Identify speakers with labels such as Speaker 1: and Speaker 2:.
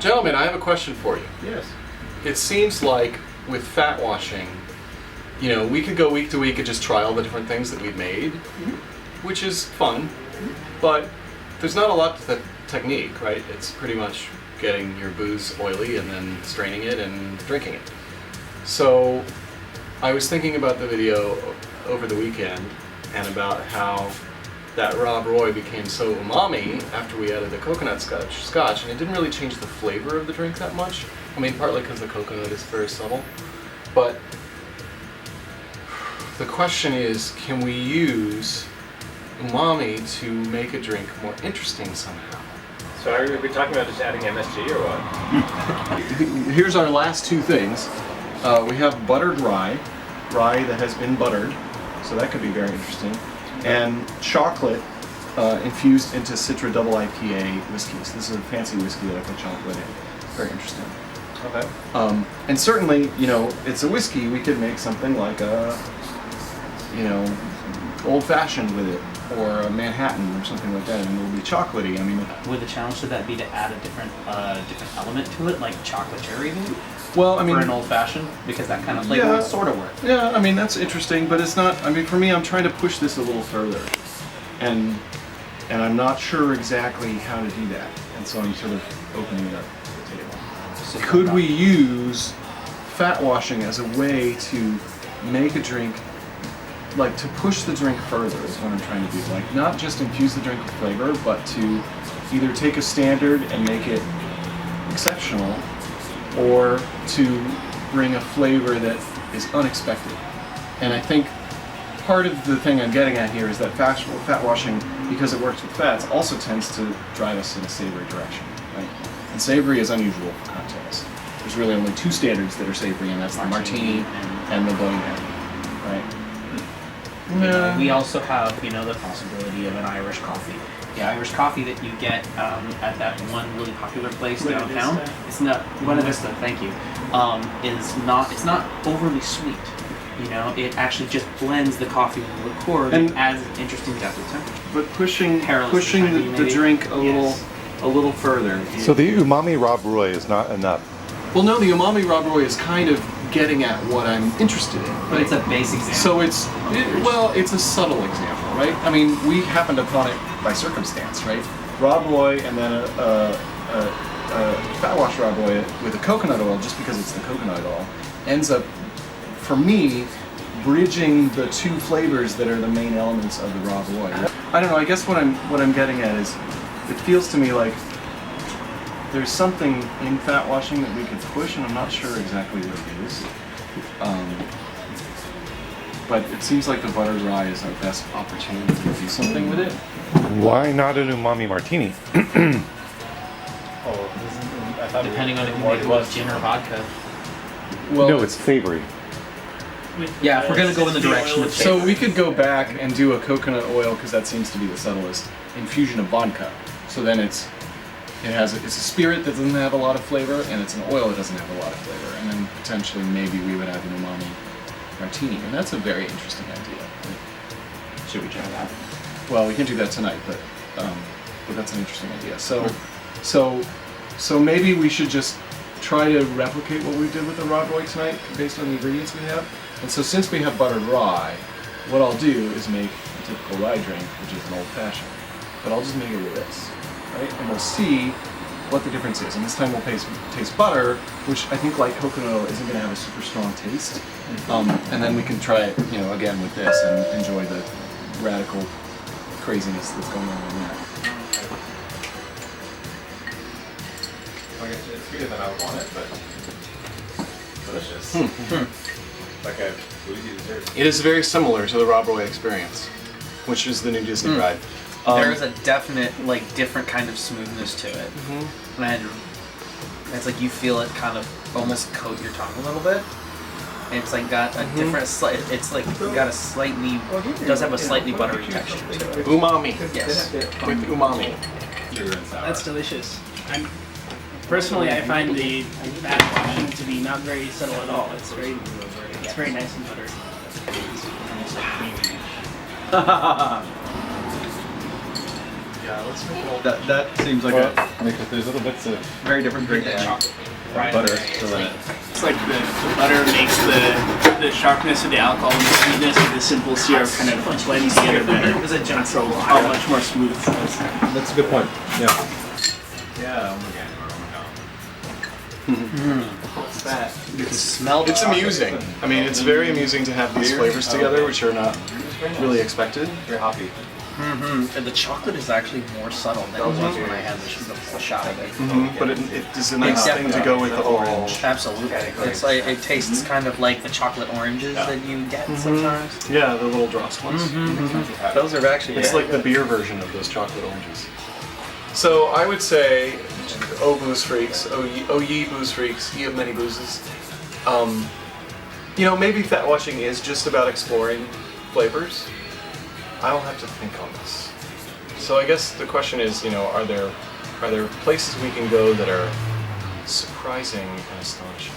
Speaker 1: Gentlemen, I have a question for you.
Speaker 2: Yes.
Speaker 1: It seems like with fat washing, you know, we could go week to week and just try all the different things that we've made, which is fun, but there's not a lot to the technique, right? It's pretty much getting your booze oily and then straining it and drinking it. So I was thinking about the video over the weekend and about how that Rob Roy became so umami after we added the coconut scotch, and it didn't really change the flavor of the drink that much. I mean, partly because the coconut is very subtle, but the question is, can we use umami to make a drink more interesting somehow?
Speaker 2: So are we talking about just adding MSG or what?
Speaker 1: Here's our last two things. We have buttered rye that has been buttered, so that could be very interesting, and chocolate infused into Citra Double IPA whiskeys. This is a fancy whiskey that I put chocolate in. Very interesting.
Speaker 2: Okay.
Speaker 1: And certainly, you know, it's a whiskey. We could make something like a, you know, old-fashioned with it, or a Manhattan or something like that, and it'll be chocolatey. I mean,
Speaker 3: would the challenge to that be to add a different element to it, like chocolate cherry?
Speaker 1: well, I mean,
Speaker 3: for an old-fashioned, because that kind of flavor would sort of work.
Speaker 1: Yeah, I mean, that's interesting, but it's not. I mean, for me, I'm trying to push this a little further, and I'm not sure exactly how to do that, and so I'm sort of opening it up to the table. So could we use fat washing as a way to make a drink, like to push the drink further is what I'm trying to do. Like not just infuse the drink with flavor, but to either take a standard and make it exceptional, or to bring a flavor that is unexpected. And I think part of the thing I'm getting at here is that fat washing, because it works with fats, also tends to drive us in a savory direction, right? And savory is unusual for cocktails. There's really only two standards that are savory, and that's the martini and the Bohemian, right?
Speaker 3: You know, we also have, you know, the possibility of an Irish coffee. The Irish coffee that you get at that one really popular place downtown, it's not Buena Vista. Thank you. It's not overly sweet. You know, it actually just blends the coffee with the liqueur and adds an interesting depth of temperature.
Speaker 1: But pushing the drink a little further.
Speaker 4: So the umami Rob Roy is not enough.
Speaker 1: Well, no, the umami Rob Roy is kind of getting at what I'm interested in.
Speaker 3: But it's a base example.
Speaker 1: So it's a subtle example, right? I mean, we happened upon it by circumstance, right? Rob Roy and then a fat wash Rob Roy with a coconut oil, just because it's the coconut oil, ends up, for me, bridging the two flavors that are the main elements of the Rob Roy. I don't know. I guess what I'm getting at is, it feels to me like there's something in fat washing that we could push, and I'm not sure exactly what it is. But it seems like the buttered rye is our best opportunity to do something with it.
Speaker 4: Why not an umami martini?
Speaker 3: Depending on if you make it with gin or vodka.
Speaker 1: Well,
Speaker 4: no, it's savory.
Speaker 3: Yeah, if we're gonna go in the direction of
Speaker 1: so we could go back and do a coconut oil, because that seems to be the subtlest infusion of vodka. So then it's a spirit that doesn't have a lot of flavor, and it's an oil that doesn't have a lot of flavor, and then potentially maybe we would have an umami martini, and that's a very interesting idea.
Speaker 3: Should we try that?
Speaker 1: Well, we can do that tonight, but that's an interesting idea. So maybe we should just try to replicate what we did with the Rob Roy tonight, based on the ingredients we have. And so since we have buttered rye, what I'll do is make a typical rye drink, which is an old-fashioned, but I'll just make it with this. Right? And we'll see what the difference is. And this time we'll taste butter, which I think, like coconut oil, isn't going to have a super strong taste. And then we can try it, you know, again with this and enjoy the radical craziness that's going on in that.
Speaker 2: I guess it's sweeter than I would want it, but delicious. Like a boozy dessert.
Speaker 1: It is very similar to the Rob Roy experience, which is the new Disney ride.
Speaker 3: There is a definite, like, different kind of smoothness to it. And it's like you feel it kind of almost coat your tongue a little bit. And it's like got a different, it's like got a slightly, it does have a slightly buttery texture to it.
Speaker 1: Umami.
Speaker 3: Yes.
Speaker 1: With umami.
Speaker 5: That's delicious. Personally, I find the fat washing to be not very subtle at all. It's very nice and buttery.
Speaker 1: Yeah, let's make it all. That seems like
Speaker 6: Because there's little bits of
Speaker 1: very different drink.
Speaker 6: butter. So like,
Speaker 5: It's like the butter makes the sharpness of the alcohol and the sweetness of the simple syrup kind of blends together better. So how much more smooth.
Speaker 6: that's a good point. Yeah.
Speaker 2: Yeah.
Speaker 1: What's that?
Speaker 3: You can smell the
Speaker 1: It's
Speaker 3: chocolate.
Speaker 1: amusing. I mean, it's very amusing to have these flavors together, which are not really expected.
Speaker 2: Very hoppy.
Speaker 3: And the chocolate is actually more subtle than it was when I had the shot of it.
Speaker 1: But it is a nice thing to go with the orange.
Speaker 3: Absolutely. It's like it tastes kind of like the chocolate oranges that you get sometimes.
Speaker 1: Yeah, the little drossed ones.
Speaker 3: Those are actually
Speaker 1: It's like the beer version of those chocolate oranges. So I would say, oh Boozephreaks, oh ye Boozephreaks, ye of many boozes. You know, maybe Fatwashing is just about exploring flavors. I'll have to think on this. So I guess the question is, you know, are there places we can go that are surprising and astonishing?